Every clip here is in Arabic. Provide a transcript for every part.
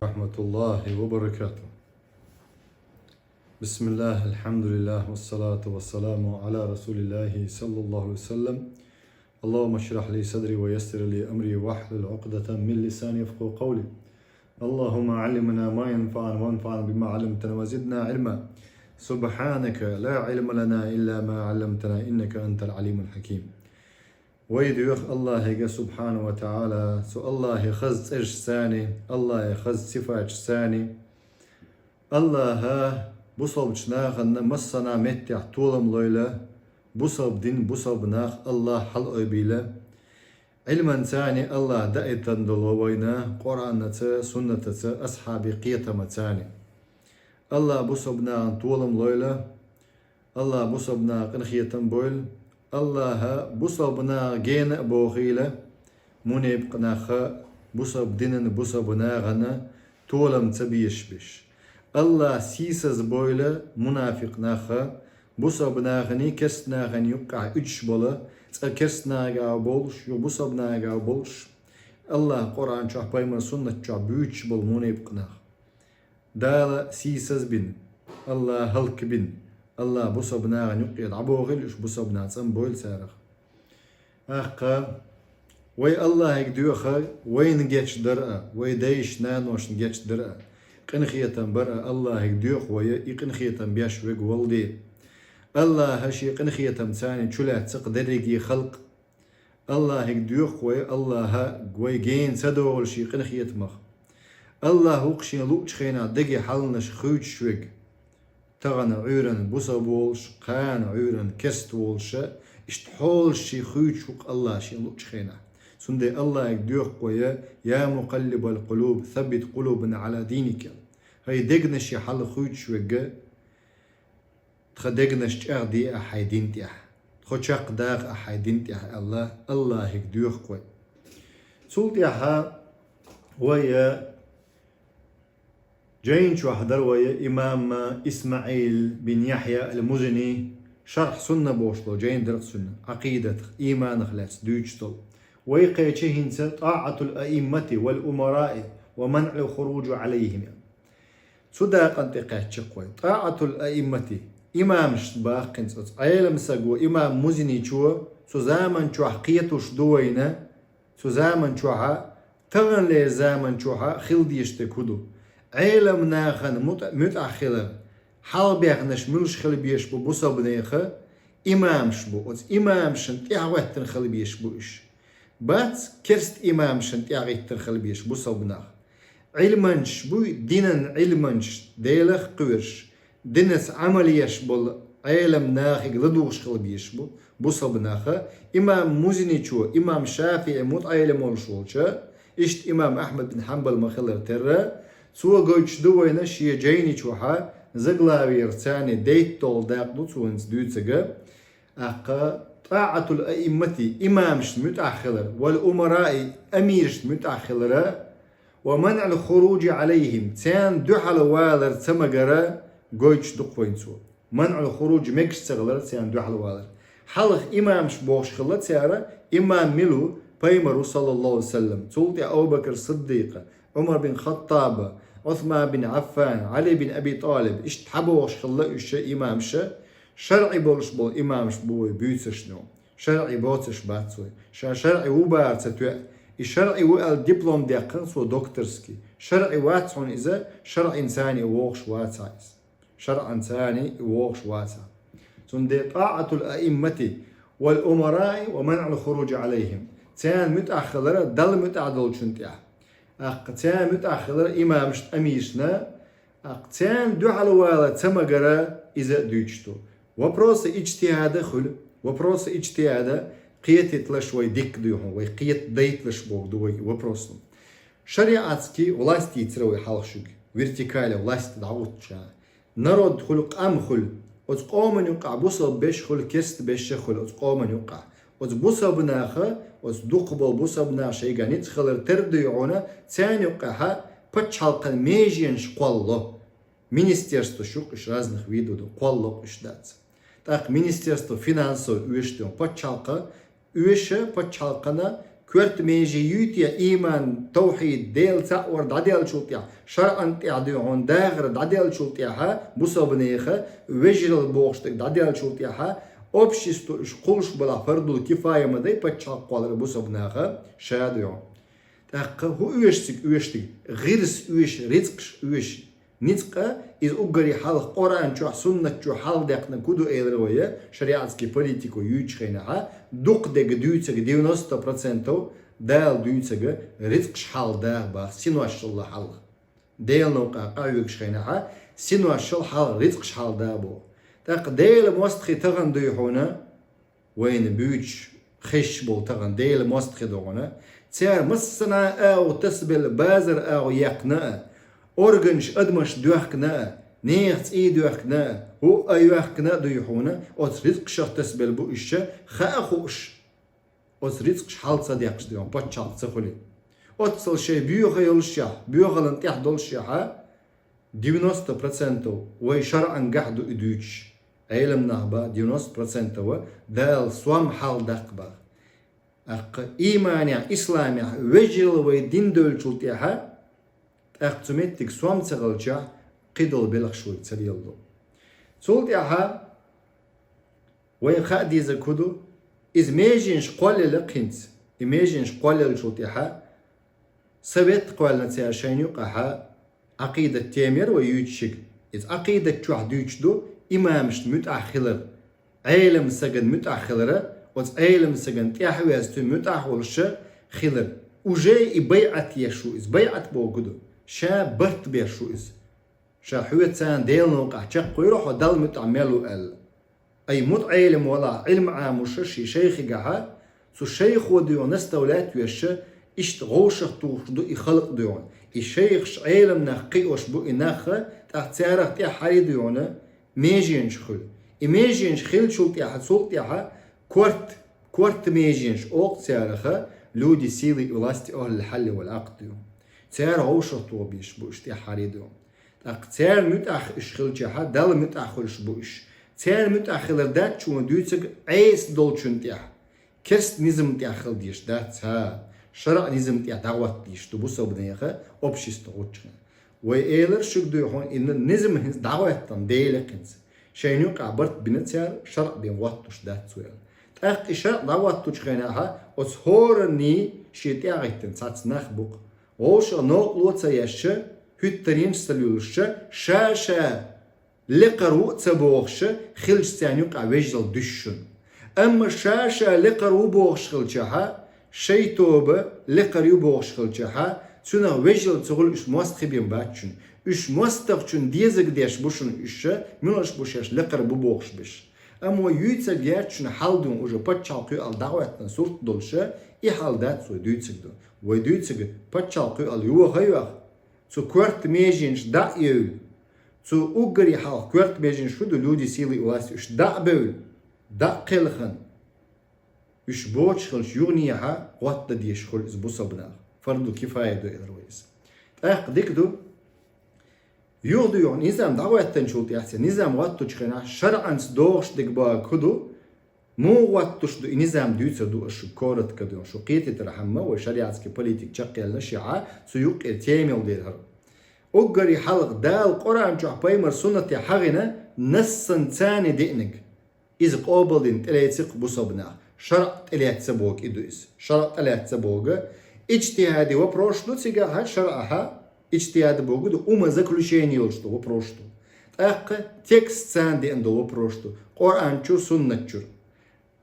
ورحمة الله وبركاته. بسم الله الحمد لله والصلاة والسلام على رسول الله صلى الله عليه وسلم. اللهم اشرح لي صدري ويسر لي أمري واحلل عقدة من لساني يفقهوا قولي. اللهم علمنا ما ينفعنا وانفعنا بما علمتنا وزدنا علما. سبحانك لا علم لنا إلا ما علمتنا إنك أنت العليم الحكيم. ويدوخ الله سبحانه وتعالى سو الله خز إرش ثاني الله خز صفات ثاني الله بصوب شناخ مسنا متع طولم ليلة بصوب دين بصوب ناخ الله حل أبيله علما ثاني الله دائتا دلوينا قرآن سنة أصحاب قيتم ثاني الله بصوبنا طولم ليلة الله بصوبنا قنخيتم بويل الله بصوبنا جين بوخيلة منيب قناخ بصوب دينن بصوبنا غنا طولم تبيش بش الله سيسز بويلة منافق ناخ بصوبنا غني كسنا غني يقع اج بولا كسنا غا بولش يو بصوبنا غا بولش الله قرآن شاه بايمر سنة شاه بيوش بول منيب قناخ دالا سيسز بن الله هلك بن الله بصبنا نقيد عبوغل إيش بصبنا تسم بول سارخ أخا وي الله يقدوخا وين جيتش درأ وي دايش نانوش جيتش درأ قنخية برأ الله يقدوخ وي يقنخية بيش ويق والدي الله هشي قنخية ثاني تشلا تسق دريقي خلق الله يقدوخ وي الله وي جين سدول شي قنخية مخ الله وقشي لوش خينا دقي حلنش خوش شويق تغن عيرن بوسا بولش قان عيرن كست بولش اشتحول شي خوشوق الله شي لوش خينا سندي الله يقدوخ قويا يا مقلب القلوب ثبت قلوبنا على دينك هاي دقنش حل خوش وقا تخدقنش اغدي احي دينتي اح تخوشاق داغ احي دينتي اح الله يقدوخ قوي سولتي احا ويا جاين شو حضر ويا إمام إسماعيل بن يحيى المزني شرح سنة بوشلو جاين درق سنة عقيدة إيمان خلاص دوجتل ويقيتش هنس طاعة الأئمة والأمراء ومنع الخروج عليهم صدق أنت قيتش قوي طاعة الأئمة إمام شباق كنت عيلم سقو إمام مزني شو سوزامن شو حقيتوش دوينا سوزامن شوها تغن لي زامن شوها خلديش تكودو عيلم ناخن متأخرا حال بيخنش ملش خل بيشبو بوصب نيخا إمام شبو إمام شنت يعوهتن خل بيشبوش بات كرست إمام شنت يعوهتن خل بيشبو بوصب ناخ علمانش بو دينن علمانش ديلخ قويرش دينس عمليش بول عيلم ناخ غلدوش خل بيشبو بوصب ناخا إمام مزني شو إمام شافعي موت عيلم ولشولشا إشت إمام أحمد بن حنبل مخلر ترى سوى قوش دوينا شيا جايني شوحا زغلاوير ثاني ديت طول داقدو سوانس دوتسغا أقا طاعة الأئمة إمامش متأخلر والأمراء أميرش متأخلر ومنع الخروج عليهم تان دوحل والر تمغرا قوش دقوين سو منع الخروج مكش تغلر تان دوحل والر حلق إمامش بوش خلت سيارة إمام ملو بيمرو صلى الله عليه وسلم تولتي أبو بكر الصديق عمر بن خطاب عثمان بن عفان علي بن أبي طالب اشتحبوش خلا إمام شرعي بولش بول إمامش بوي بيوتش نو شرعي بوتش باتسوي شرعي وبارتسوي الشرعي وقال دبلوم ديقن سو دكتورسكي شرعي واتسون إذا شرع إنساني ووخش واتسايس شرع إنساني ووخش واتسا سندي طاعة الأئمة والأمراء ومنع الخروج عليهم تان متأخر دل متعدل شنتيا أقتان متأخر إمامش أميشنا أقتان دو حلوالة تمغرا إذا دوجتو وبروس اجتهاد خل وبروس اجتهاد قيت لشوي ديك دوهم وقيت ديت لشبوك دوي وبروسن شريعتكي власти تروي حالشوك вертикаля власть دعوتشا народ خلق أم خل وتقومن يقع بوصل بيش خل كست بيش خل وتقومن يقع وتبوصل بناخه وتدقبل بوصل بناخ شيء قانيت خلر ترديعونا تاني يقعها بتشالقن ميجينش قوالله министерство شوق إش разных видов قوالله إش دات так министерство финансов üyeштен патчалка üyeşe патчалкана كورت ميجي يوتيا إيمان توحيد ديل تأور دعديل شلطيا شرعا تعديون داغر دعديل شلطيا بصبنيخة وجل بوغشتك دعديل شلطيا общество قولش بلا فرض الكفاية مدى بتشاق قوالر بصبناخة شاديون تاق هو ويشتك غيرس ويش رزقش ويش نتقى إذ أقري حال قرآن شو سنة شو حال دقنا كودو إيلروية شريعتكي بوليتيكو يوتشخينها دوق دق دوتسك 90% دال دوتسك رزقش حال دا با سينواش الله حال ديل نوقع قاويكش خينها سينواش حال رزقش حال دا بو تاق ديل موستخي تغن دويحونا وين بيوتش خش بول تغن ديل موستخي دوغنا تيار مسنا أو تسبل بازر أو يقنا أورجنش أدمش دوحكنا نيخت إي دوحكنا هو أيوحكنا دويحونا أوت رزق شخ تسبل بو إشة خاخوش أوت رزق شحال صديقش ديون باتشال تسخولي أوت صل شي بيوغ يولشيح بيوغ لنتيح دولشيحا 90% وي شرعا قحدو إدوش علم نهبا 90% هو دال صوام حال دقبا أق إيمانيا إسلاميا وجل ويدين دول شلتيها أقتمتك صوام تغلجا قدل بلغ شوي تريلو شلتيها وين خادي زكودو إذ ميجينش قوال لقنت إميجينش قوال شلتيها سبت قوال نتياشين يقها عقيدة تيمير ويوتشك إذ عقيدة تشوحدوش إمامش متأخلر علم سجن متأخلر وز علم سجن تيحويزتو متأخلش خلر وجاي بيعت يشو إز بيعت بوجودو شا برت بيشو إز شا حويت سان ديل نوقع تشقو يروح ودل متعملو ال أي مت علم ولا علم عاموش شي شيخي قاها سو شيخ وديو نستولات يش إشت غوشخ توشدو يخلق ديون الشيخ علم نقي وشبو إناخ تحتارخ تيا حري ديونه ميجينش خل إميجينش خل شلتي أحد سلطي أحد كورت ميجينش أوق تارخه لودي سيلي ولاستي أهل الحل والعقد يوم تار عوشة طوبيش بوش تيا حريدهم تار متأخ إشخلش أحد دال متأخلش بوش تار متأخلر دات شو دوتك عيس دولشون تيا كرست نظم تأخل ديش دات ها شرع نظم تيا دعوت ديش تبوسو بنيخه أبشيست غوتشنا وإيلر شكدو يحون إن النظم هنس دعوتن ديلكنس شين يقع برت بنتيار شرع بين واتوش دات سويل تأخ شرع دعوتوش خيناها أصهورني شيتي عيتن ساتس نخبوك ووش نوقلو تيش هترين سلولش شاشا لقرو تبوغش خلش تاني يقع وجل دشن أما شاشا لقرو بوغش خلشها شيتوب لقرو بوغش خلشها سونا وجل تقول إيش مستخبين باتشون إيش مستخشون ديزك ديش بوشون إيش ملوش بوشش لقر ببوخش بش أما يوتسك دياتشون حالدون وجه باتشالقي الدعواتنا صورت دولشة إي حال دات سو دوتسك دو ويدوتسك باتشالقي اليوه هيوه سو كورت ميجينش دا يو سو أقري حال كورت ميجينش شو دو لودي سيلي واسي إيش دا بول دا قلخن إيش بوش خلش يغنيها قوات ديش خل إزبوسا بناغ فرضو كفاية دو إدرويس تأخ ديكدو يوغدو يوغ نظام دعوات تنشوط يحسن نظام واتو تشخينا شرعا دوغش ديكبا كدو مو واتوش دو نظام ديوتسا دو أشو كورت كدو شو قيتي ترحمة وشريعتكي بوليتيك تشقي النشيعة سيوق ارتيامل ديرها أقري حلق دال قرآن جوح بايمر سنة حغنا نسن تاني دينك إذ قابلين تلاتيق بصبنا شرع تلاتسبوك إدويس شرع تلاتسبوك اجتهادي وبروشتو تيجا شرعها اجتهاد بوجود وما заключение يلشتو وبروشتو أق تكست ساندي عندو وبروشتو قرآن شو سنة شو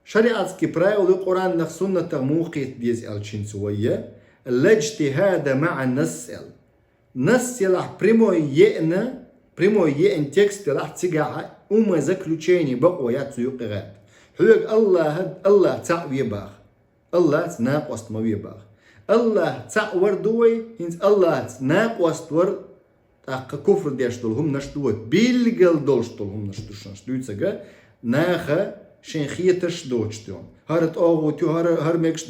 شريعتك برايو قرآن نخ سنة موقيت ديز الشين سوية الاجتهاد مع النسل نسل بريمو ين تكست راح تيجا وما заключение بقويات سيوقغات حلوك الله تعوي باغ الله تناقص ما باغ الله تعور دوي هنز الله ناقوست ور تاق كفر ديشتول هم نشتوت بيلقل دولشتول هم نشتوشنش دويتساقا ناخا شنخيتش دوشتون هارت اوغوتيو هر ميكش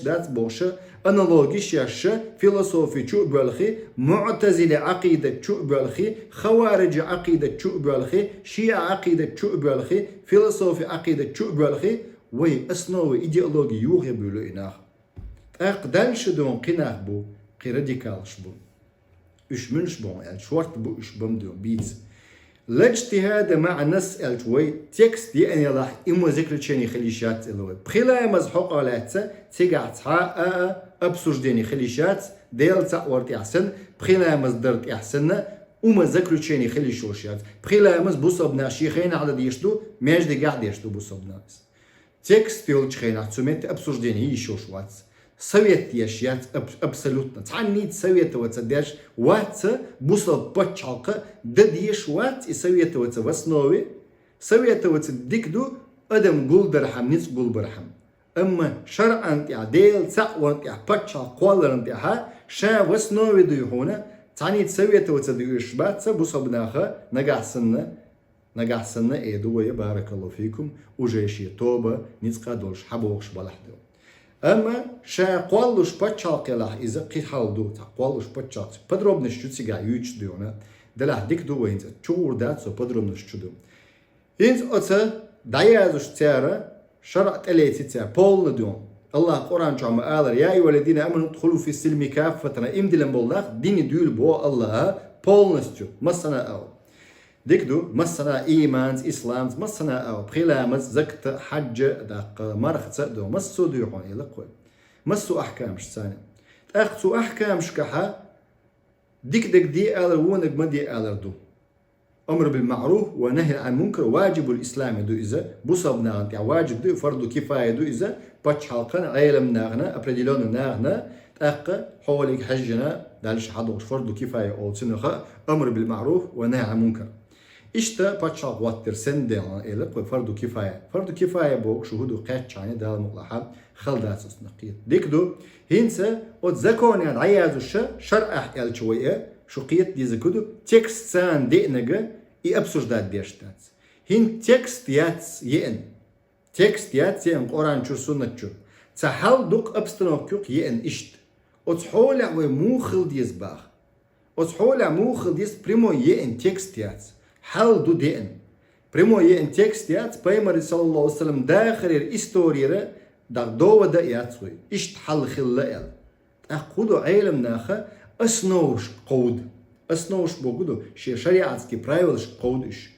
دات بوشا انالوجي شاشا فيلسوفي شو بالخي معتزلة عقيدة شو بالخي خوارج عقيدة شو بالخي شيعة عقيدة شو بالخي فيلسوفي عقيدة شو بالخي وي اسنوي ايديولوجي يوغي بولو اناخ أقدلش دون قناق بو قي راديكالش بو إش منش بون يعني شورت بو إش بمدو بيتز الاجتهاد مع نص الجوي تكست يعني راح إما ذكر تشيني خليشات الوي بخلا مزحوق على تيقع تحا أبسوجديني خليشات ديل تأورت أحسن بخلا مصدرت أحسن وما ذكر تشيني خليشوشات بخلا مز بوصب ناشي خينا على ديشتو ماش دي قاعد يشتو بوصب ناس تكست يولج خينا تسميت أبسوجديني يشوش واتس سويت يشيات أبسولوتنا تعني سويت وتصدقش وات بوصل بتشالق دديش وات سويت وتصوصنوي سويت وتصدقدو أدم قول درحم نيس قول برحم أما شرعا تعديل سأوان بتشالق قوالرن تها شا وصنوي دو هنا تعني سويت وتصدقش بات بوصل بناخا نجحسنا إيدو بارك الله فيكم وجيشي توبة نيس قادولش حبوش بلحدو أما شا قوالوش بتشالق له إذا قيد حالدو تا قوالوش بتشالق подробно شتيجا يوتشدونا دلاه ديك دو وينز تشور دات سو подробно شتدو إنت أتا دايازوش تيارا شرع تلاتي تيار بول ندون الله قرآن جامع آلر يا أيها الذين آمنوا ادخلوا في السلم كافة إمدلن بالله ديني دول بو الله بول نستو مسنا أو ديكدو مسنا إيمانز إسلامز مسنا أو بخلامز زكت حج دق مرخت دو مسو ديوحون يلقول مسو أحكام شتاني أخذوا أحكام شكحة ديك دي آلر ونك ما دي آلر دو أمر بالمعروف ونهي عن المنكر واجب الإسلام دو إذا بصبنا أنت واجب دو فرض كفاية دو إذا بتش حلقنا عيلم ناغنا أبرديلون ناغنا تأق حولك حجنا دالش حدوش فرض كفاية أو سنخة أمر بالمعروف ونهي عن المنكر İşte paçal vattır sen de elip ve fardu kifaya bu şuhudu kaç yani dal mutlaka خلداسس نقيت ديكدو هنسا od zakon yani ayazu şer'ah el çoye şu qiyet dizikudu tekst san denege i absurdat deshtat hin tekst yat yen Kur'an çu sünnet çu tahal duk abstrak yok yen işt od hola ve mukhil dizbah od hola mukhil diz primo yen tekst yat hal du den primo yen tekst yat Peygamber sallallahu aleyhi ve sellem dakhil istoriyere دغدوة دا ياتوي إشت حل خلال أخذوا علم ناخا أسنوش بوجودو شريعتكي правилш قودش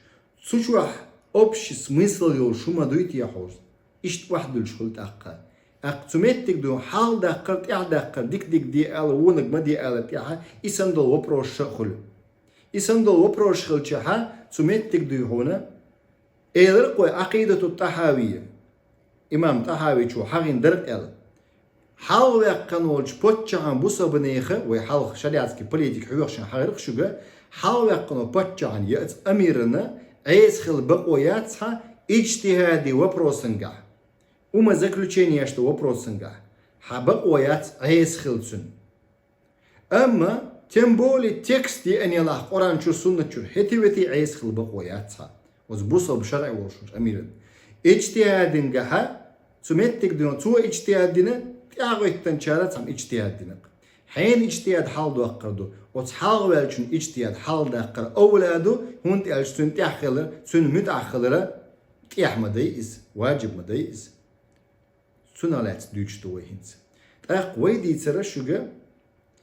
سوشوح общий смысл يول شو ما دويت يحوز إشت واحد الشغل تأقى أقتمتك دو حال دقرت إعدقر ديك دي أل ونك ما دي أل تيها إسندل وبروش شخل تيها تمتك دو هنا إلرقوا عقيدة الطحاوية İmam Tahavi çu hagin dert el. Hal ve kanolç potçağın bu sabıneyhe ve hal şeriatski politik hüyakşan hagırık şuga hal ve kanol potçağın yat amirine eyskhil baqoyatsa ijtihadi вопросынга. Ума заключение что вопросынга. Хабaqoyat eyskhilsun. Ama tем более тексти анилах Kur'an çu sünnet çu hetiveti eyskhil baqoyatsa. Oz bu sab şer'i oluşmuş amirin. İçtihadın gaha tümettik diyor tu içtihadını tağıttan çaratsam içtihadını. Hain içtihad hal doqırdı. O tağ velçün içtihad hal doqır. Avladu hunt elçün tahkhılır, sün mütakhılır. Tiyahmadayız, vacib madayız. Sunalat düçtü vehins. Так войди царашуга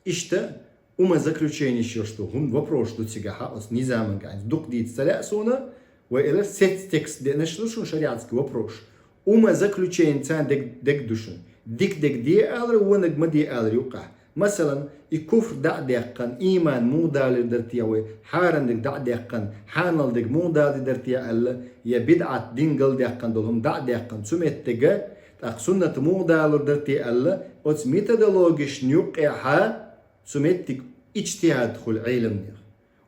işte ума заключение что он вопрос что тигаха ос низаман ганц дук дит салясона وإلى ست تكست ده نشلوشون شريعتك وبروش وما заключение إنسان دك دوشن ديك دي ألر ونك ما دي ألر يوقع مثلا الكفر دقن إيمان مو دال درتيا وحارن دقن حانل دك مو دال درتيا ألا يا بدعة دينجل دقن دولهم دقن سمت تجا سنة مو دال درتيا ألا وتس ميتودولوجيش نيوقعها سمت اجتهاد خل علم نير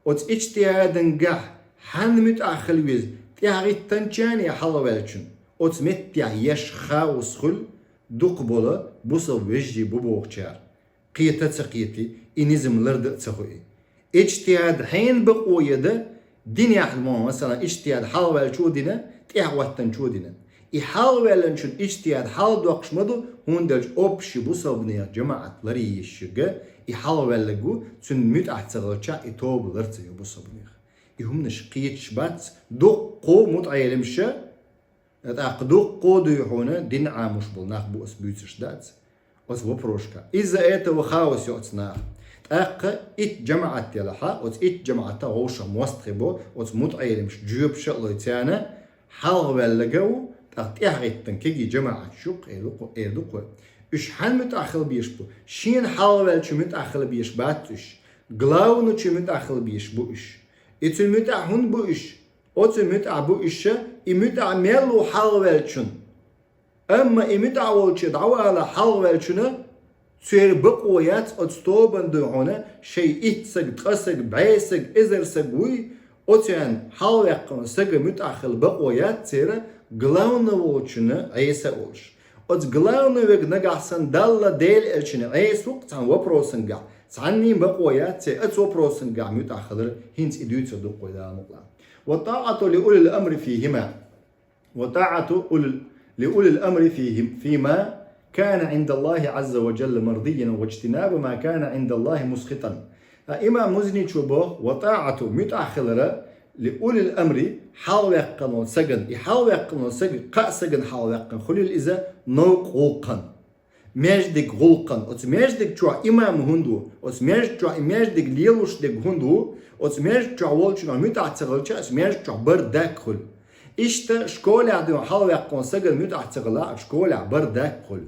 وتس اجتهاد نجح حن متأخل ويز تياري تنشاني حلوالشون أتمت تياش خاوس خل دقبولا بوصل وجدي ببوغشار قيتي إنزم لرد تسخوي اجتهاد حين بقوية ده دين يحلمون مثلا اجتهاد حلوالشو دينا تيعواتن شو دينا حلوالشون اجتهاد حل دوقش مدو هندج أبشي بوصل بنيا جماعة لريشيغا حلوالجو تن متأخل إتوب لرتيو بوصل بنيا يهمنش قيت شبات دقو متعيلمشة دقو ديحونا دين عامش بلناخ بو اسبوتش دات أوز وبروشكا إذا إيته خاوس يوتنا أق إت جمعت يلها أوز إت جمعت غوشة موستخبو أوز متعيل مش جيوب شغله تيانا حال ولجو تحت إحغتن كي جماعة شوق إيدوق إيش حن متأخر بيشبو شين حال ولش متأخر بيش باتش غلاو نش متأخر بيش بوش إتل متأهون بوش أوز متأ بوش إمتأ ميلو حال ولشون أما إمتأ ولش دعوة على حال ولشونه سير بقويات أتستوبن دهونه شيء إتسق تقسق بعيسق إزرسق وي أتيان حال يقن سق متأخر بقويات سير غلاونا ولشونه عيسى ولش أت غلاونا ويق نجحسن دالة ديل إلشونه عيسى وقت عن وبروسن قا عني بقويات سير أت وبروسن قا متأخر هنس إدوت صدق ولا مقلا وطاعة لأولي الأمر فيهما وطاعة لأولي الأمر فيما كان عند الله عز وجل مرضيا واجتناب ما كان عند الله مسخطا إمام مزني شبه وطاعة متأخرة لأولي الأمر حاول يقنون سجن يحاول يقنون سجن قا سجن حاول يقن خليل إذا نوق غلقا مجدك غلقا وتمجدك شو إمام هندو وتمجد شو مجدك ليلوش دك هندو وتمجد شو والشنا متأخرة وتمجد شو بردك خل إشتا شكول عدو حاول يقنون سجن متأخرة شكول بردك خل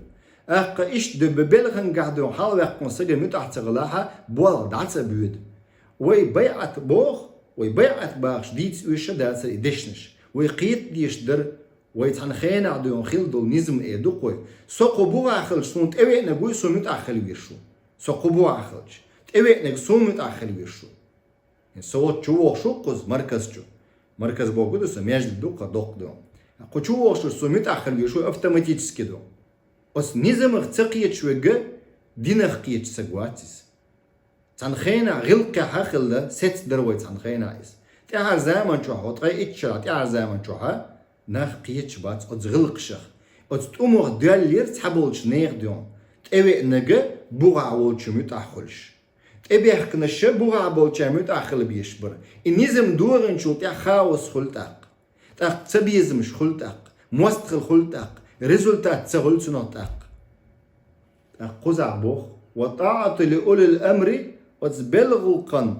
أق إيش دببلغن قاعدوا حاول يقون سجل متأخرها بول دعس بيد ويبيعت بوخ ويبيعت باخ ديت ويش دعس يدشنش ويقيت ديشدر ويتحنخين عدو خيل دول نظم إيدو قوي سوق بوع خلش سون تبي نقول سون متأخر ويرشو سوق بوع خلش تبي نقول سون متأخر ويرشو سوت شو شو قز مركز بوجود سمياج دوقة دوق دوم قشو شو سون متأخر ويرشو أوتوماتيكي دوم أس نظام اختقيت شوية دين اختقيت سجواتيس تنخينا غلقة حخلة ست دروي تنخينا إس تعال زمان شو هتغي إتشلا تعال زمان شو ها نخقيت شبات أتغلق شخ أتأمر دلير تحبولش نير ديون تبي نجى بوع ولش متأخلش تبي حكنا الشب بوع ولش متأخل بيشبر النظام دورن شو تاع خاوس خلتاق تاق تبيزمش خلتاق مستخل خلتاق ريزولتات سهل سنطاق قزع بوخ وطاعة لأولي الأمر وتبلغ القن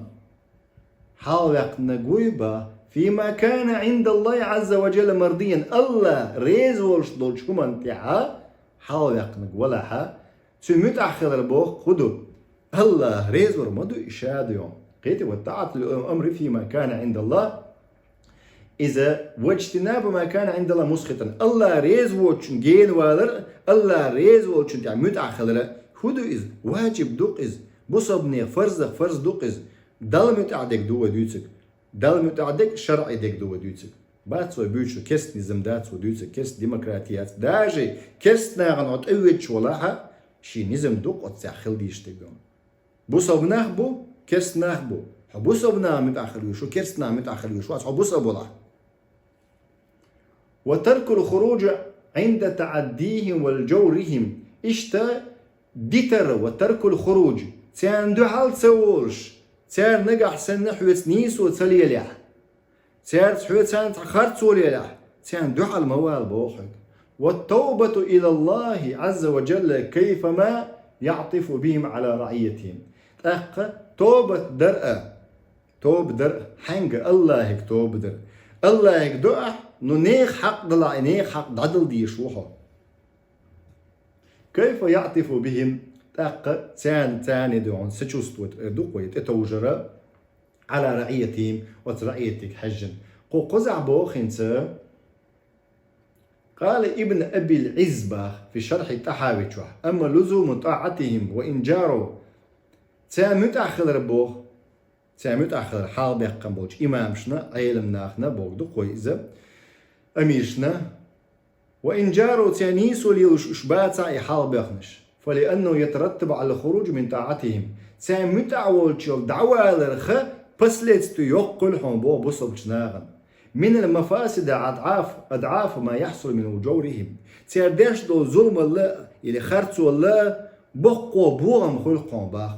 حاولق نقويبا فيما كان عند الله عز وجل مرضيا الله ريز ولش دولش كمان تيعا حاولق نقولها متأخر البوخ خدو الله ريز ورمدو إشاد يوم قيتي وطاعة الأمر فيما كان عند الله إذا واجتناب ما كان عند الله مسخطا الله ريز ووتشن جين والر الله ريز ووتشن يعني متأخر هدو إز واجب دوق إز بصبني فرز دوق إز دال متعدك دو وديوتك دال متعدك شرعي دك دو وديوتك بات سوي بيوتشو كست نظام دات وديوتك كست ديمقراطيات داجي كست ناغن عط اويتش ولاها شي نظام دوق وتساخل ديشتكم بصبناه بو كست ناه بو بصبنا متأخر يشو كست نا متأخر يشو بصب ولا وترك الخروج عند تعديهم والجورهم إشتا ديتر وترك الخروج تيان دو حال تسولش تيار نقح سن حويت نيس وتسليلح تيار حويت سان تخرت سوليلح تيان دو حال موال بوخك والتوبة إلى الله عز وجل كيفما يعطف بهم على رعيتهم توبة درء توب درء حنق الله هيك توب درء الله هيك دؤح نو نيخ حق ضلع نيخ حق دعدل دي شوحه كيف يعطف بهم تاق تاني دون سجوستوت دوقويت اتوجرا على رعيتهم وترعيتك حجا قو قزع بوخنت قال ابن أبي العزبة في شرح تحاويتشه أما لزوم طاعتهم وإن جاروا متأخر بوخ متأخر حال بيقم بوش إمامشنا علمناخنا بوك دوقوي إذا أميرشنا وإن جاروا تانيسوا ليوش إشباتا حال بيقمش فلأنه يترتب على الخروج من طاعتهم متعول شو دعوة لرخ بسلت يقل حون بو بصبشناغن من المفاسد أضعاف ما يحصل من وجورهم تيردش دو ظلم الله اللي خرطوا الله بقوا بوغم خلقهم باخ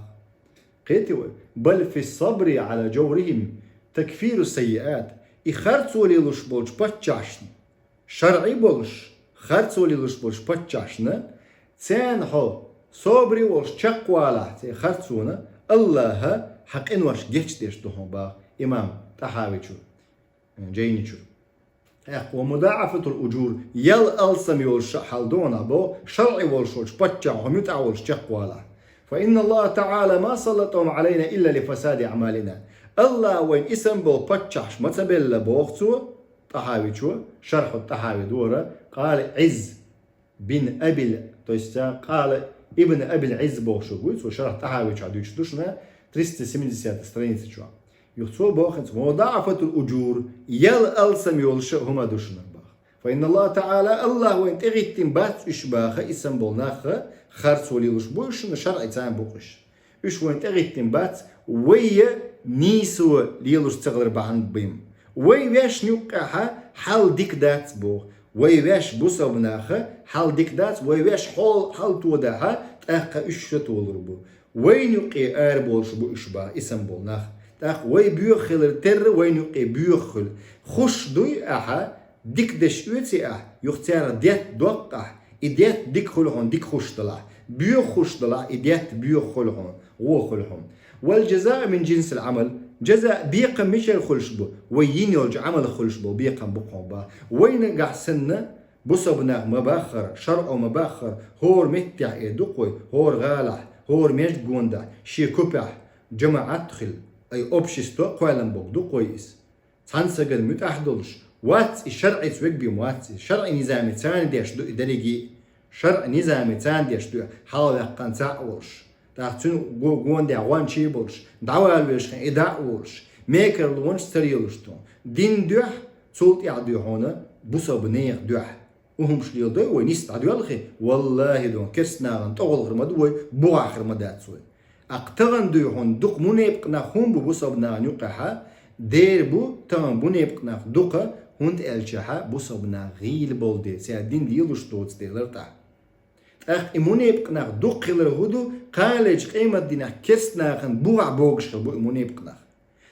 قيتوا بل في الصبر على جورهم تكفير السيئات إخرطوا ليلوش بولش باتشاشن شرعي بولش خرطوا ليلوش بولش باتشاشن تان حو صبري ولش تقواله خرصونا الله حق إن وش جيش ديش دهون با إمام تحاوي شو جيني شو ومضاعفة الأجور يل ألسم يولش حالدونا بو شرعي ولشوش بتشع ومتع ولش تقواله فإن الله تعالى ما سلطهم علينا إلا لفساد أعمالنا الله وين اسم بو بتشعش ما تبل بوختو تحاوي شو شرح التحاوي دورة قال عز بن أبي قال ابن أبي العز بوخشو قلت وشرح تحاوي شو عدوش دوشنا 370 страница شو يخصو بوخنس وضاعفة الأجور يل ألسم يولش هما دوشنا باخ فإن الله تعالى الله وين تغيتين بات إشباخ اسم بولناخ خرص وليلوش بوشنا شرع تاين بوقش إش وين تغيتين بات وي نيسو ليلوش تغلر بعن بيم وي ويش نوقعها حال ديك دات بوخ وي ويش بوسا بناخ حال ديك دات وي ويش حال توداها تأخا إشت ولربو وين يقي أربولش بو إشبا اسم بولناخ تأخ وي بيوخل تر وين يقي بيوخل خوش دوي أها ديك دش أوتي يختار ديت دوقع إديت ديك خلهم ديك خوش طلع بيوخش طلع إديت بيوخلهم وخلهم والجزاء من جنس العمل جزاء بيقم مش الخلش بو وين يرجع عمل خلش بو بيقم بقوم با وين قحسن بصبنا مباخر شرع مباخر هور متع يدقوي هور غالح هور ميش جوندا شي كوبح جماعات تخل اي اوبشستو قوالن بوك دو كويس تنسجل متأحدلش وات الشرع يسوق بموات شرع نظامي تاني ديش دو دريجي شرع نظامي تاني ديش دو حاول يقان تاعورش تاعتون جون دي عوان شيبولش دعوال بيش إدعورش ميكر لونش تريلشتون دين دوح صوت يعدو هنا بوسا بنيغ دوح وهم شليل دوي وينيست عدو الخي والله دون كرسنا تغل غرمدوي بوع خرمدات سوي اقتغن دوي هون دوق منيبقنا هم بوسا بنا نوقعها دير بو تمام بنيبقنا دوقا هند الشها بوسا بنا غيل بولدي سيادين ديلوش توتس ديلرتا اخ امونيبقنا دوق خلر هدو قالج قيمة دينا كرسنا خن بوع بوغش بو امونيبقنا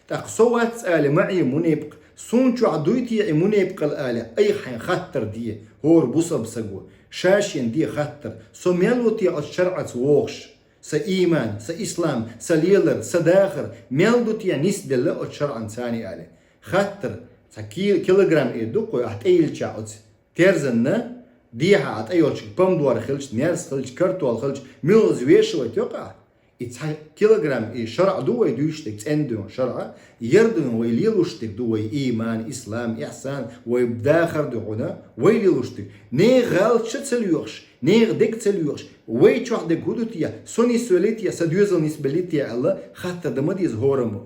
تاق صوات سألي معي منيبق سونشو عدويتي منيبق الآلة أي حين خطر دي هور بوصا بسقو شاشين دي خطر سميلوتي الشرعة ووغش سا إيمان سا إسلام سا ليلر سا داخر ميلدوتي نسدل الشرعة ثاني آلة خطر سا كيلوغرام إيدوكو أحتيل شاعوت تيرزن ديها عطيولش بمدوار خلش نيرس خلش كرتوال خلش ميلوز ويشو وتوقع إتسا كيلوغرام شرع دوي دوشتك تندون شرع يردون ويليلوشتك دوي إيمان إسلام إحسان ويبداخر دونا ويليلوشتك نيغال شتسليوش نيغ ديك تسليوش ويتشوح ديك هدوتيا سوني سوليتيا سدوزل نسبليتيا الله خاطر دمديز هورمو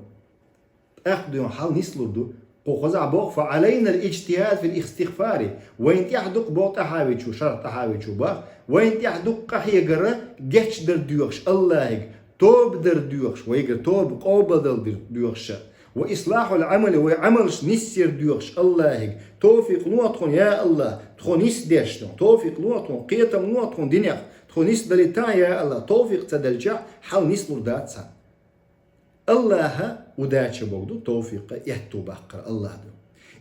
أخدون حال نسلردو قوقزع بوق فعلينا الاجتهاد في الاستغفار وين تحدق بوق تحاويتشو شرط تحاويتشو باخ وين تحدق قحية قرر جيتش در ديوخش الله هيك توب در ديوخش ويقر توب قوبة در ديوخش وإصلاح العمل وعملش نسير ديوخش الله هيك توفيق نواتخون يا الله تخون نس ديشتون توفيق نواتخون قيتم نواتخون دينيخ تخون نس دلتا يا الله توفيق تدلجع حال نس لرداتسا الله وداتش بودو توفيق يهتو بقر الله دو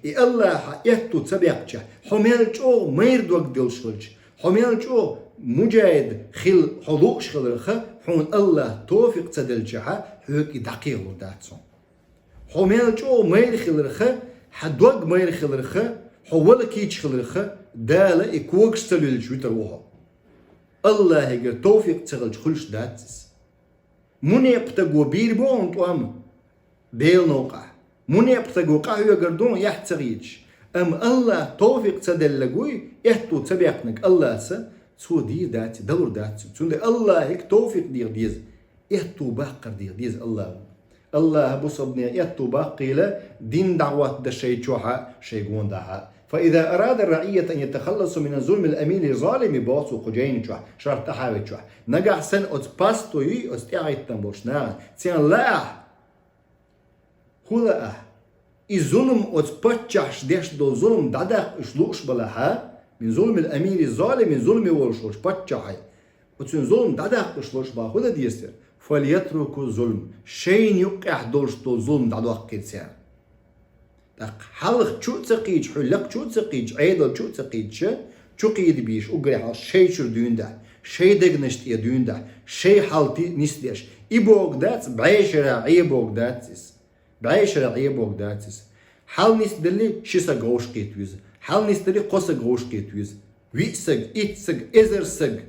إي الله يهتو تبيقش حميلجو ميرد وقت دلشلج حميلجو مجاهد خل حلوش خلرخ حون الله توفيق تدلجها هيك دقيق داتسون حميلجو مير خلرخ حدوق مير خلرخ حول كيتش خلرخ دالا إكوكش تلولج ويتروها الله يقر توفيق تغلج خلش داتس من يبتغو بيربون طوام بيل نوقع من يبتغو قهوة قردون يحتغيج أم الله توفيق تدلقوي يحتو تبيقنك الله سا سو دير داتي دور داتي سند الله هيك توفيق دير ديز يحتو باقر ديز الله بصبني يحتو باقي دين دعوات دا شيء شيقون دعا فإذا أراد الرعية أن يتخلصوا من الظلم الأمين الظالم باصو قجين شرط تحاوي نجح سن أتباستوي أستعيد تنبوشنا تيان لا هو الظلم أتبتشش ديش دو ظلم دادا إشلوش بلاها من ظلم الأمير الظالم من ظلم والشوش بتشحي وتن ظلم دادا إشلوش بها هو ديستر فليتركوا الظلم شين يقع دولش دو ظلم دادا قيتسير حلق شو تقيج حلق شو تقيج عيدل شو تقيج شو قيد بيش وقري حال شيء شردون ده شيء دقنشت يدون ده شيء حالتي نسديش إبوغ داتس بعيش رعي بوغ داتس بعيش رعي بوغ داتس حال نسدلي شيسا غوش كيتويز حال نسدلي قصة غوش كيتويز ويسق إتسق إزرسق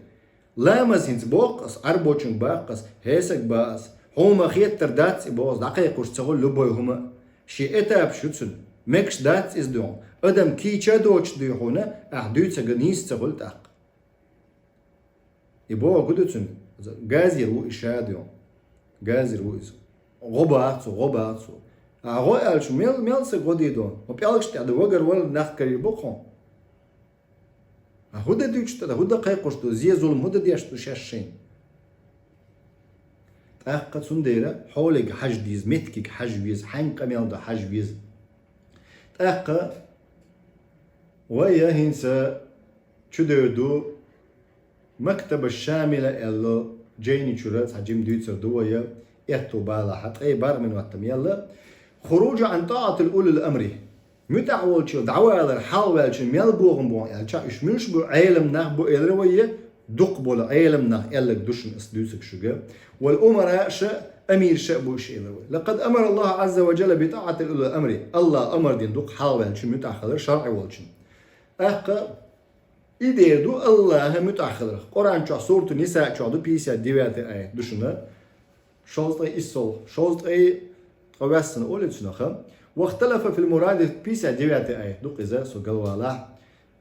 لامز هنس بوقس أربوشن باقس هيسق باس هما خيتر داتس إبوز دقيق وش تقول لبوي هما شي إتاب شوتسن مكش داتس إز دون أدم كي تشادوش ديونا أحدوت سجنيس تقول تاق يبوا قدوتن جازير وإشاديون جازير وإز غباتو أغوي ألش ميل سجوديدون وبيالش تعد وجر ولا نخكر بقون هودا ديوش تدا هودا قيقوش تو زي ظلم هودا دياش تو شاشين تأقد سنديرة حولك حج ديز متكك حج ويز حين قميل دا حج ويز تأقد ويا هنسا تشدودو مكتب الشاملة اللي جيني شرات حجم ديوتر دويا يتو بالا حتى أي بار من وقتم يلا خروج عن طاعة الأولي الأمر متعول شو دعوة على الحال والشن ميل بوغن بوغن يعني شا إش منش بو عالم نخ بو إلروية دق بو العالم نخ إلك دوشن أسدوسك شجا والأمراء شا أمير شا بوش إلروية لقد أمر الله عز وجل بطاعة الأولي الأمر الله أمر دين دق حال والشن متأخر شرعي والشن أحقا İdeydu Allah'a müteahhir. Kur'an çağ surtu Nisa çağdu piyasa deviyatı ayet düşünün. Şozda isol, şozda قواسن أولد سنخم واختلف في المراد بيسا ديوات آية دوق إذا سوقل والا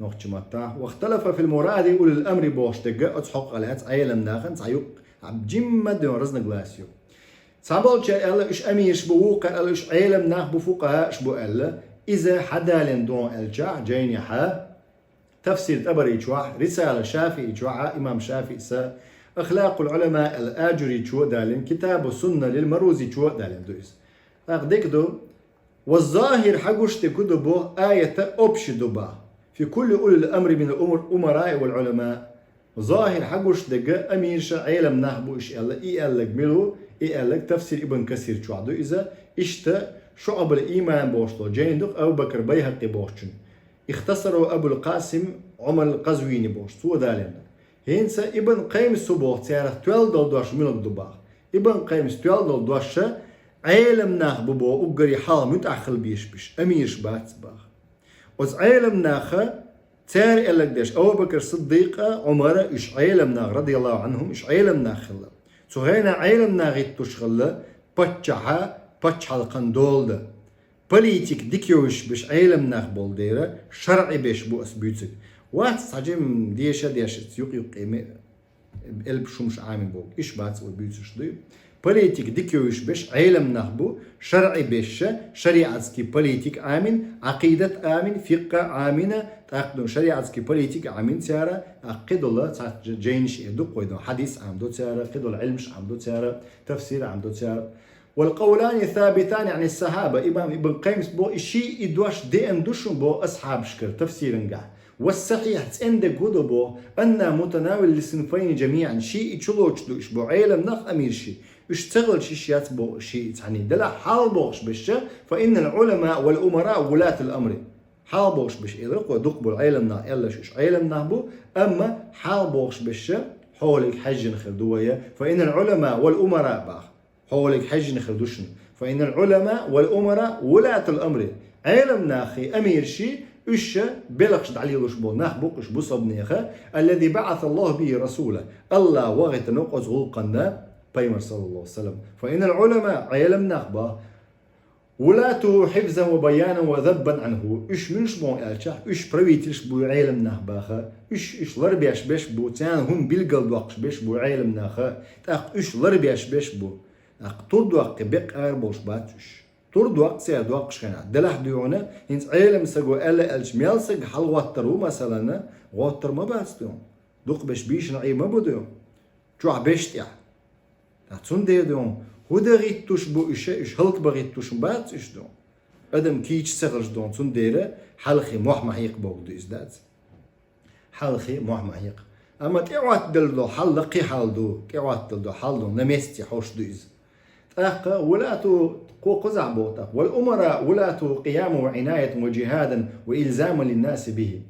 نوخش مطا واختلف في المراد أول الأمر بوشتق أتحق على هات عيلم ناخن سعيوق جمد دون رزن غلاسيو صابل شيء ألا إش أميش بوقع ألا إش عيلم ناخ بفقهاء إش بو ألا إذا حدالن دون الجاع جيني حا تفسير تبري جواح رسالة شافعي جواح إمام شافعي سا أخلاق العلماء الآجري جو دالين كتاب السنة للمروزي جو دالين دويس أقدك دو والظاهر حقوش تكدو بو آية أبشدو با في كل أولي الأمر من الأمراء والعلماء ظاهر حقوش دقا أمير شا عيلم نحبو إش ألا إي ألق ملو إي ألق تفسير ابن كثير جو عدو إذا إشتا شعب الإيمان بوشتو جين دوق أبو بكر بيهقي بوشتن اختصروا أبو القاسم عمر القزويني بوشت سوى دالين هينسا ابن قيم السبوح تيارخ توال دول دوش ملوك دوباغ ابن قيم توال دول دوش عيلم ناخ ببو أقري حال متأخل بيش أميرش بات باغ وز عيلم ناخ تيار إلك ديش أبو بكر صديق عمر إش عيلم ناخ رضي الله عنهم إش عيلم ناخ خلا سو هينا عيلم ناغي تشغل باتشها القندول ده politik dikiyormuş beş eylem nah bol dere şer'i beş bu asbütsük wat sacim diyşe yok emi elb şumuş amin bol iş bats o bütsüş du politik dikiyormuş beş eylem nah bu şer'i beş şeriatski politik amin aqidat amin fiqh amina taqdun şeriatski politik amin tiara aqidullah jeyniş edu qoydu hadis amdo tiara qidul ilmş amdo tiara tafsir amdo tiara والقولان ثابتان عن الصحابة إمام ابن قيمس بو شيء إدواش دي أندوشن بو أصحاب شكر تفسير نجح والصحيح عند جودو بو أن متناول للصنفين جميعا شيء تشلوش دوش بو عيلم نخ أمير شيء اشتغل شيء بو شيء يعني دلا حال بوش بش فإن العلماء والأمراء ولاة الأمر حال بوش بش إدرك ودق بو العيلم نخ إلا شيء عيلم نخ بو أما حال بوش بش حولك حج نخدوية فإن العلماء والأمراء باخ حولك حج نخدوشن فإن العلماء والأمراء ولاة الأمر علم ناخي أمير شي إيش بلغش عليه وش بو ناخ بوقش بصبنيخه الذي بعث الله به رسوله الله وغت نقص غلقنا بيمر صلى الله عليه وسلم فإن العلماء علم ناخبه ولاته حفظا وبيانا وذبا عنه إيش منش بو ألشح إيش برويتش بو علم ناخباخه إيش لربيش بش بو تان هم بلقل وقش بش بو علم ناخه تاق إيش لربيش بش بو طرد وقت بق أربوش باتش طرد وقت سيد وقت شنا دلح ديونا هنس علم سجوا ألا ألش ميلسج حل وترو مثلا وتر ما باستيون دوق بش بيش نعي ما بديون شو عبشتيا تحسون ديون هو ده غيتوش بو إيش هلك بغيتوش بات إيش دون أدم كيش سغرش دون سون ديره حلخي محيق بوجدو إزداد حلخي محيق أما كيوات دلدو حلقي حلدو كيوات دلدو حلدو نمستي حوش دوز أخ ولاة قزع بوتا والأمراء ولاة قيام وعناية وجهادا وإلزاما للناس به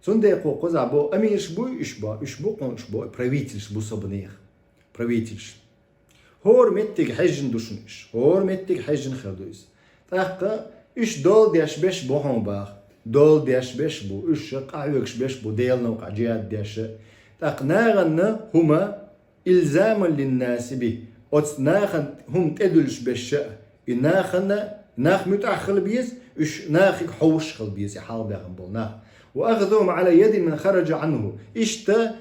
Сонда яко коза бо амирш бу иш бо правительш бу собнех. Правительш. Хор меттиг хажин душниш. Хор меттиг хажин хадуис. Тахка иш дол дяш беш бо хом бах. دول ديش بيش بو إيش قاعوكش بيش بو ديلنا وقاعجيات ديش تقناغن هما إلزاما للناس به ناخن هم تدلش بيش ناخ متأخر بيز إيش ناخك حوش خل بيز يحال بيغن بول ناخ وأخذهم على يد من خرج عنه إيش تا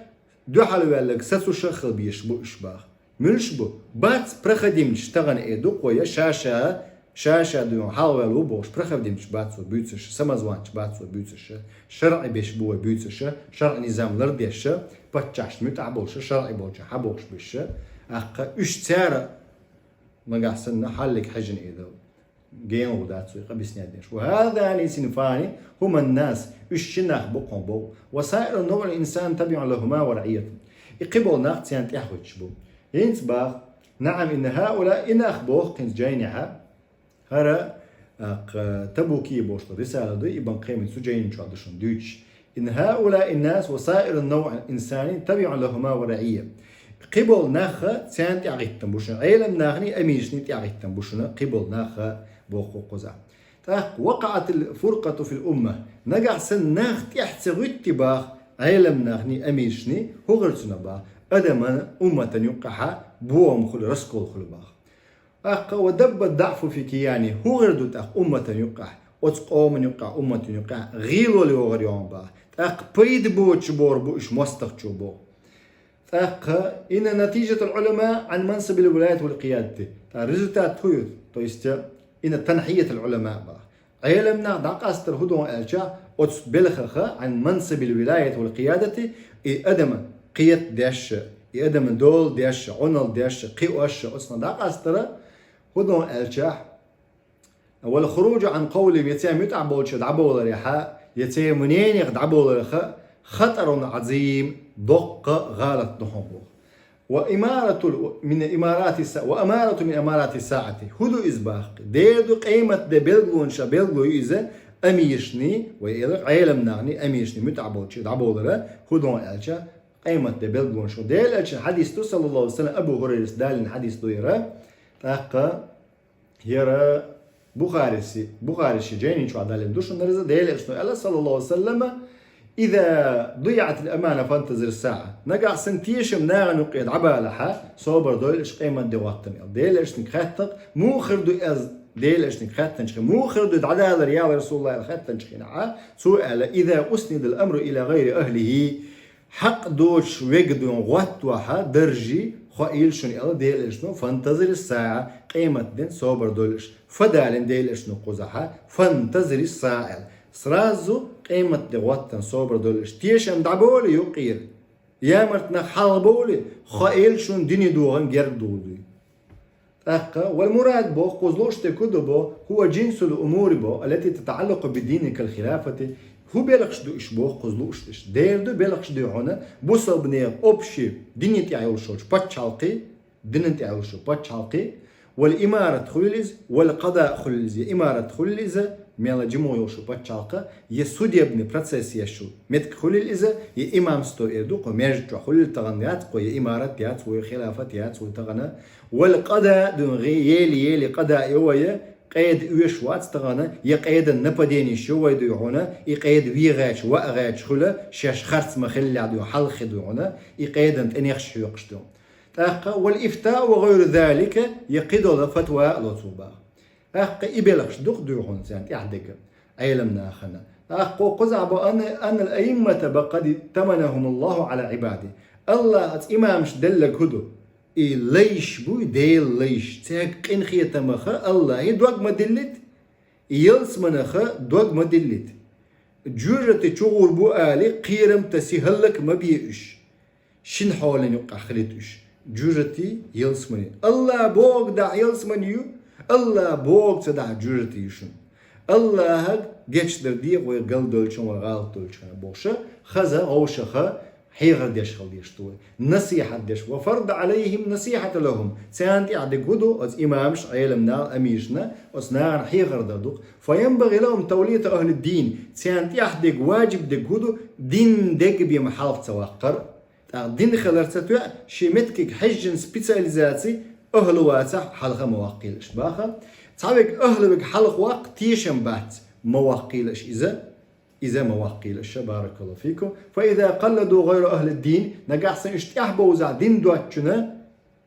دوحل بالك ساسو شخل بيش بو إيش باخ ملش بو بات برخديمش تغن إيدو قوية شاشة دون حاول وبوش برخديمش باتسو بيتسش سمازوانش باتسو بيتسش شرعي بيش بو بيتسش شرع نظام لرديش باتشاش متعبوش شرعي بوش حبوش بيش أخ إيش تسارة ما قاعسنا حلك حجن إيدو جين وداتسو قبسني أديش وهذان صنفان هما الناس إيش شناخ بقهم بو وسائر النوع الإنسان تبع لهما ورعيته يقبل ناقص يعني يحوج بو ينتبه نعم إن هؤلاء إن أخبوه كنت جاينها هرا تبوكي بوشت رسالة دي ابن قيم سجين شادشون دوش إن هؤلاء الناس وسائر النوع الإنساني تبع لهما ورعية قبل ناخا سانت يعيتن بوشنا علم ناخني أميشني تعيتن بوشنا قبل ناخا بوخو قزع وقعت الفرقة في الأمة نقع سن ناخ تحت باخ علم ناخني أميشني هو غرسنا باخ أدما أمة يقعها بوهم خل رسكول خل باخ ودب الضعف في كياني هو غردو أمة يقع وتقوم يقع أمة يقع غيلو لي وغريون با بيد بو تشبور بو إش مستق تشبو إن نتيجة العلماء عن منصب الولاية والقيادة ريزولتات هو تويست إن تنحية العلماء با علمنا دقاستر هدوء ألشا وتبلخ عن منصب الولاية والقيادة أدم قيد داش أدم دول داش عنل داش قيوش أصلا دقاستر هدوء ألشا والخروج عن قولهم يتيم يتعبولش دعبول ريحا يتيم منين يدعبول ريحا خطر عظيم دق غالط نحبه وأمارة من إمارات الساعة هدو إزباق ديدو قيمة دي بلغون شابلغو إذا أميشني ويلق عالم نعني أميشني متعبولش دعبول ريحا هدو ألشا قيمة دي بلغون شو ديل ألشا حديث صلى الله عليه وسلم أبو هريرة دالين حديث دو يرى تاقا يرى بخاري جايين شو عدالين دوشن نرزا ديل أشنو ألا صلى الله عليه وسلم إذا ضيعت الأمانة فانتظر الساعة نقع سنتيش مناغ نقيد عبالها صوبر دول إش قيمة دي وقتن ديل إش نكخاتق مو خردو أز ديل إش نكخاتن شخي مو خردو عدال ريال رسول الله الخاتن شخينا سؤال إذا أسند الأمر إلى غير أهله حق دوش وقدو غواتوها درجي خائل شن يلا ديل إشنو فانتظر الساعة قيمة دين صوبر دولش فدالن ديل إشنو قزحها فانتظر الساعة سرازو قيمة دي وطن صوبر دولش تيشم دعبولي يقير يا مرتنا حالبولي خائل شن ديني دوغن جرد دولي والمراد بو قزلوش تكدو بو هو جنس الأمور بو التي تتعلق بالدين كالخلافة هو بيلقش دو إشبوه قزلوش إش دير دو بيلقش دو هنا بوصل بنير أبشي ديني تعيوشوش باتشالقي دين تعيوشو باتشالقي والإمارة خليز والقضاء خليز إمارة خليز ميلا جمو يوشو باتشالقا يسود يبني بروسيس يشو متك خليز يا إمام ستو إردو قو ميرجو خليل تغنيات قو يا إمارة يات وخلافة يات وتغنى والقضاء دون غي يلي قضاء يويا قيد ويش وات تغنى يقيد النبديني شو ويدو هنا يقيد ويغاش واغاش خلا شاش خرط مخلي عدو حلخ دو هنا يقيد انت انيخش يقشتو والإفتاء وغير ذلك يقيدوا فتوى لطوبة إبلغش دق دو هون سانت يعدك علمنا خنا قزعب أن الأئمة بقد تمنهم الله على عباده الله إمامش دلك هدو ليش بوي ديل ليش تاك إن خيت مخا الله يدوق مدلت يلس منخا دوق مدلت جورة تشغل بو آلي قيرم تسيهلك ما بيئش شن حوالين يقع خليتش جورتي يلس مني الله بوق دع يلس منيو الله بوق تدع جورتي يشن الله جيش درديق ويقل دولشن وغالط دولشن بوشة خزا غوشة حيغر ديش خليشتوي نصيحة ديش وفرض عليهم نصيحة لهم سانتي عدك ودو از إمامش علمنا أميشنا أصنار حيغر دادوق فينبغي لهم تولية أهل الدين سانتي عدك واجب دك ودو دين دك بمحافظ توقر دين خلرتتو شيمتك حجن سبيساليزاتي أهل واسع حلقة مواقيل إشباخة تعبك أهل بك حلق وقت تيشن بات مواقيل إش إذا مواقيل إش بارك الله فيكم فإذا قلدوا غير أهل الدين نجح سنشتيح بوزع دين دواتشنا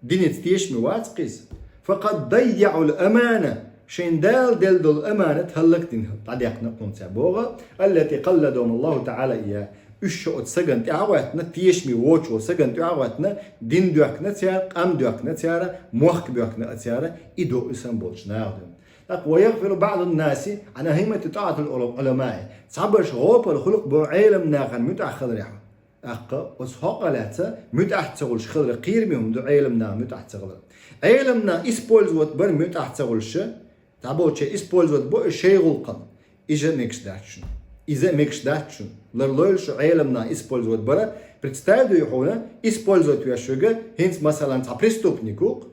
دين تيش موات قيس فقد ضيعوا الأمانة شين دال دول الأمانة تهلك دينها تعديق نقوم تعبوغا التي قلدهم الله تعالى إياه üç سجن تعواتنا تيشمي ووتشو سجن تعواتنا دين دوكنا تيار قام دوكنا تيار موخ دوكنا تيار إدو إسم بولش ناردم ويغفر بعض الناس عن أهمية طاعة العلماء تعبرش غوب الخلق بعلم ناقن متأخر ريحه أقا وسحق لاتا متأحتغلش خضر قيرمهم دو علمنا متأحتغل علمنا إسبولز وتبر متأحتغلش تعبوش إسبولز وتبر شيء غلقا إجا ميكش داتشن إذا ميكش داتشن لرلوش علمنا использовать бара, представьте его, использовать вещи, хинц مثلا تا преступнику,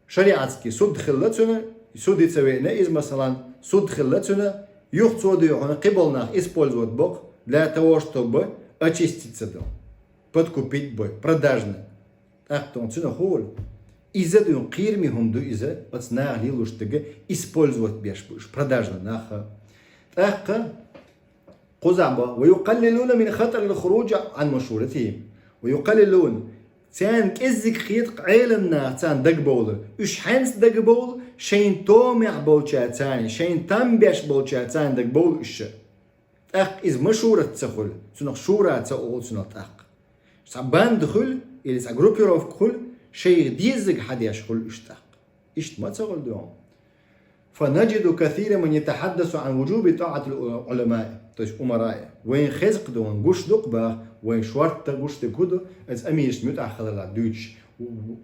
шариатский суд خلتنا, суд цевейна из مثلا суд خلتنا, юхцоды его قبلنا использовать Бог для того, чтобы очиститься дом, подкупить бой, продажно. Так то он цена хол. Из-за дун кирмихум ду из-за отснах лилуштыга использовать беш будешь, продажно наха. Так قزعبة ويقللون من خطر الخروج عن مشورتهم ويقللون تان كزك خيط علمنا تان دق بول اش حنس دق بول شين تومع بولشا تاني شين تنبيش بولشا تان دق بول اش اق از مشورة تسخل سنخ شورة تسأول سنخ اق سعبان دخل إلي سعجروبيروف كل شيء ديزك حد يشخل اشتاق اشت ما تسأول دوم فنجد كثيرا من يتحدث عن وجوب طاعة العلماء تش أمراء وين خزق دون جوش دقبة وين شورت جوش تكودو از أميش متأخر على دوتش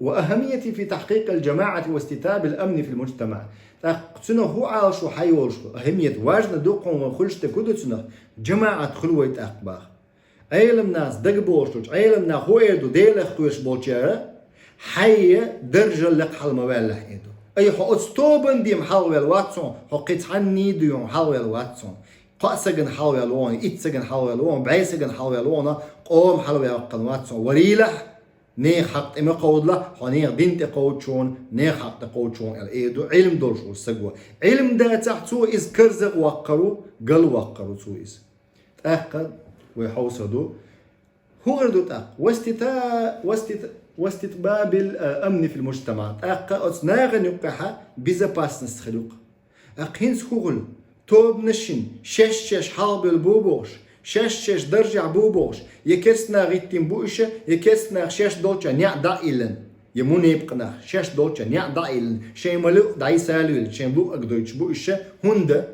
وأهمية في تحقيق الجماعة واستتاب الأمن في المجتمع تقصنا هو على شو حيولش أهمية واجنا دوقهم وخلش تكودو تنا جماعة خلوة أخبار أيلم ناس دقبوش أيلم هو يدو ديل خوش بولشارة حي درجة لك حل موال يدو أي حق ستوبن ديم حلوة الواتسون حقيت عني ديم حلوة الواتسون قاسجن حلوة لون إتسجن حلوة لون بعيسجن حلوة لون قوم حلوة قنوات وريلح نيخ حق إما قود له حنيخ دين تقود شون نيخ حق تقود شون الإيدو علم دول شو السجوة علم ده تحتو إز كرزق وقرو قل وقرو تو إز تأكد ويحوصدو هو غردو تأك واستتباب الأمن في المجتمع تأكد أصناغ نقحة بزباسنس خلق أقهنس خغل توب نشين شش حرب البوبوش شش درجة بوبوش يكسنا غيتين بوشة يكسنا شش دولشة نيع دائلن يمون يبقنا شش دولشة نيع دائلن شيء ملو داي سالول شيء بو أقدرش بوشة هندا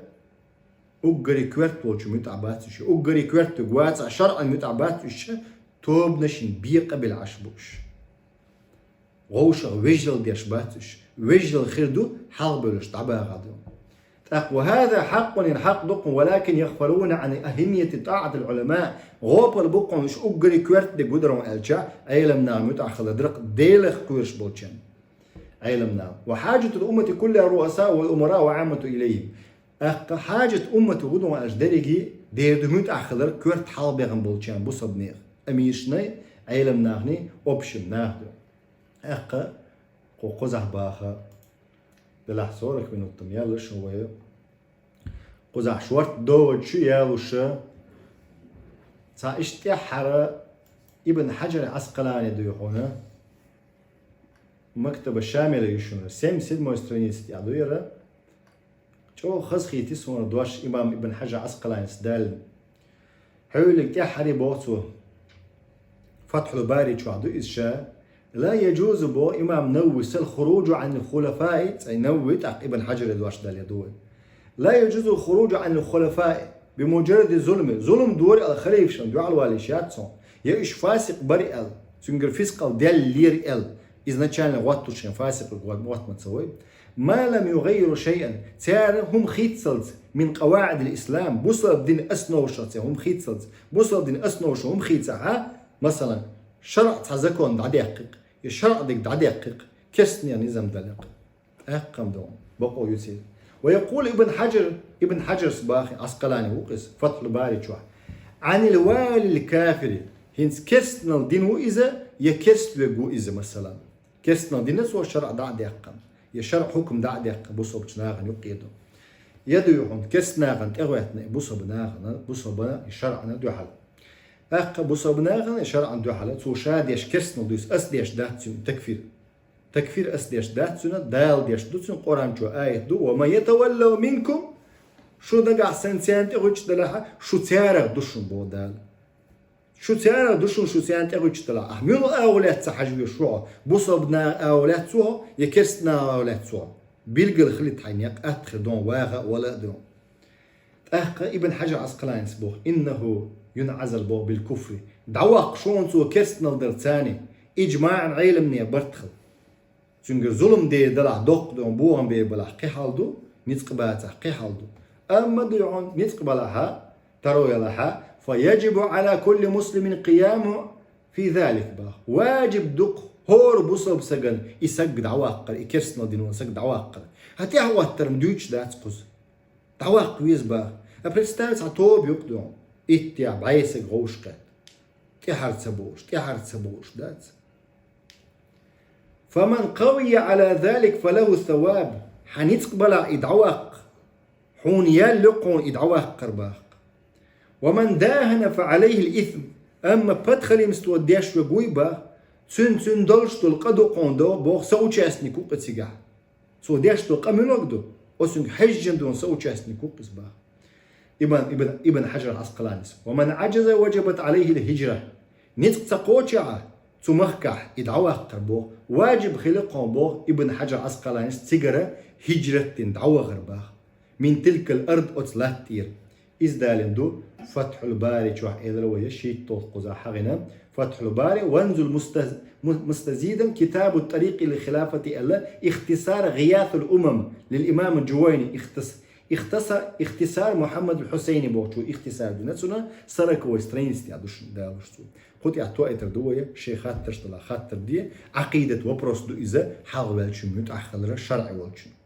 أقري كورت بولش متعباتش أقري كورت جوات شرعا متعباتش توب نشين بيق بالعشبوش غوشة وجل ديشباتش وجل خيردو حربلش تعبا غادو وهذا حق ينحق دقم ولكن يغفلون عن أهمية طاعة العلماء غوب البقم مش أجري كورت دي قدرهم ألجا أيلمنا متأخذ درق ديلخ كورش بولشن أيلمنا وحاجة الأمة كلها الرؤساء والأمراء وعامة إليهم حاجة أمة قدرهم أجدرجي ديردو متأخذ كورت حالبهم بولشن بصبنير أميشني أيلمناهني أوبشن ناهدو أقا قوزح باخا بلحظورك من الطميال شوية قزع شورت دوج شو يالوش تا اشتحر ابن حجر عسقلاني دويحونا مكتب الشامل يشونا سيم سيد موسترينيس يعدويرا جو خزخي تسونا دواش امام ابن حجر عسقلاني سدال حولك تحري بوتو فتح الباري شو عدو إسشا لا يجوز بو إمام نووس الخروج عن الخلفاء أي نوت ابن حجر الواش دال يدوي لا يجوز الخروج عن الخلفاء بمجرد ظلم دور الخليفة شن دعاء الواليشات صون يعيش فاسق بريء سنجر فسق دال لير изначально واتوشن فاسق وات ما تسوي ما لم يغير شيئا تار هم خيتسلت من قواعد الإسلام بوصل الدين أسنوشة هم خيتسلت بوصل الدين أسنوشة هم خيتسها مثلا شرع تحزكون دقيق الشرع ديك دقيق كسني نظام دلق أقام دون بقوا يصير. ويقول ابن حجر صباحي عسقلاني وقس فتح الباري شوح عن الوالي الكافر هنس كسنا الدين وإذا يكسل جو إذا مثلا كسنا الدين سوى الشرع دقيق يا شرع حكم دقيق بصوب ناغن يقيدو يدو يحون كسناغن تغواتنا بصوب ناغن بصوب الشرع دو حل أق بصوب ناغن الشرع دو حل سو شاديش كسنا دوس أسديش داتسون تكفير أسديش داتسون دال ديش دوتسون قرآن شو آية دو وما يتولوا منكم شو دقع سنتين تغوش دلها شو تيارغ دوشن بودال شو تيارغ دوشن شو تيارغ تغوش دلها أحميل أولاد سحجوي شو بصوبنا أولاد سوه يكسنا أولاد سوه بيلقى الخليط حينيق أدخل دون واغا ولا دون أحق ابن حجر عسقلاني سبوخ إنه ينعزل بو بالكفر دعواق شون سوى كسنا الدرتاني إجماعا علمني برتخل çünkü zulüm diye dala dokdon buğan be bala qihaldu nitqbata qihaldu amma du'un nitqbalaha taroyalaha فيجب على كل مسلم قيامه في ذلك با واجب دق هور بصب سجن يسجد عواقر يكسنا دينون سجد عواقر هتي هو الترم دوتش دات قز عواقر يزبا ابرستانس عطوب يقدون اتيا بعيسك غوشقت تحر تسبوش دات فمن قوي على ذلك فله الثواب حنتقبل إدعواق حون يلقون إدعواق قرباق ومن داهن فعليه الإثم أما بدخل مستوديش وقويبا تسن دلش تلقدو قوندو بوغ سوچاسني كوقت سيقا سوديش تلقى من وقدو وسن حجن دون سوچاسني كوقت با ابن حجر العسقلاني ومن عجز وجبت عليه الهجرة نتق تقوشعه تمخكح إدعواق قربوغ واجب خلقهم بوغ ابن حجر عسقلاني تيجرة هجرة دعوة غرباغ من تلك الأرض أتلاتير إزدالن دو فتح الباري شوح إذلوية شيء توقظا حغنا فتح الباري وانزل مستزيدا كتاب الطريق للخلافة الله اختصار غياث الأمم للإمام الجويني اختصار محمد الحسيني بوغشو اختصار دونتسونا سرك وسترينستي عدوش دالوشتو قلت يعطوا ايتر دوية شيخات تشتلا خاطر دي عقيدة وبروس دو إذا حال والشم يتأخذ الشرع والشم